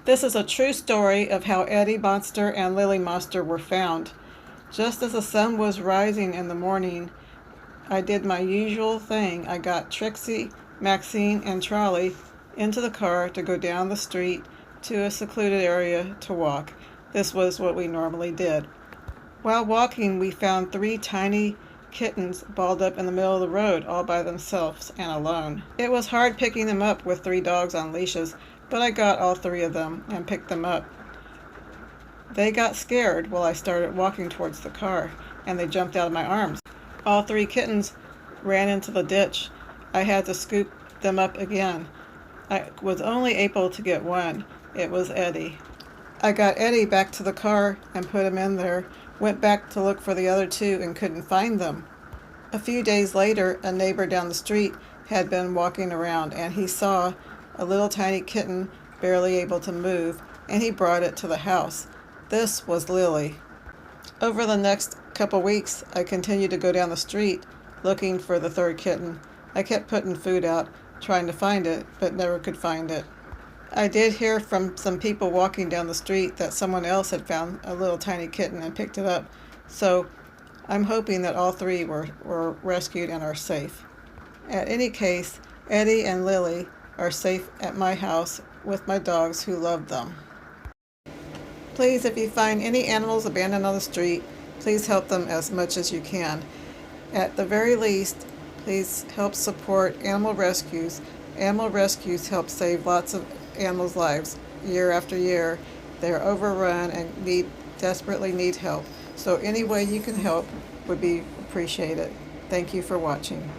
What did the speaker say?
This is a true story of how Eddie Monster and Lily Monster were found. Just as the sun was rising in the morning, I did my usual thing. I got Trixie, Maxine, and Charlie into the car to go down the street to a secluded area to walk. This was what we normally did. While walking, we found three tiny kittens balled up in the middle of the road all by themselves and alone. It was hard picking them up with three dogs on leashes, but I got all three of them and picked them up. They got scared while I started walking towards the car, and they jumped out of my arms. All three kittens ran into the ditch. I had to scoop them up again. I was only able to get one. It was Eddie. I got Eddie back to the car and put him in there, went back to look for the other two and couldn't find them. A few days later, a neighbor down the street had been walking around and he saw a little tiny kitten barely able to move, and he brought it to the house. This was Lily. Over the next couple weeks, I continued to go down the street looking for the third kitten. I kept putting food out, trying to find it, but never could find it. I did hear from some people walking down the street that someone else had found a little tiny kitten and picked it up, so I'm hoping that all three were rescued and are safe. At any case, Eddie and Lily are safe at my house with my dogs who love them. Please, if you find any animals abandoned on the street, please help them as much as you can. At the very least, please help support animal rescues. Animal rescues help save lots of animals' lives year after year. They're overrun and desperately need help. So any way you can help would be appreciated. Thank you for watching.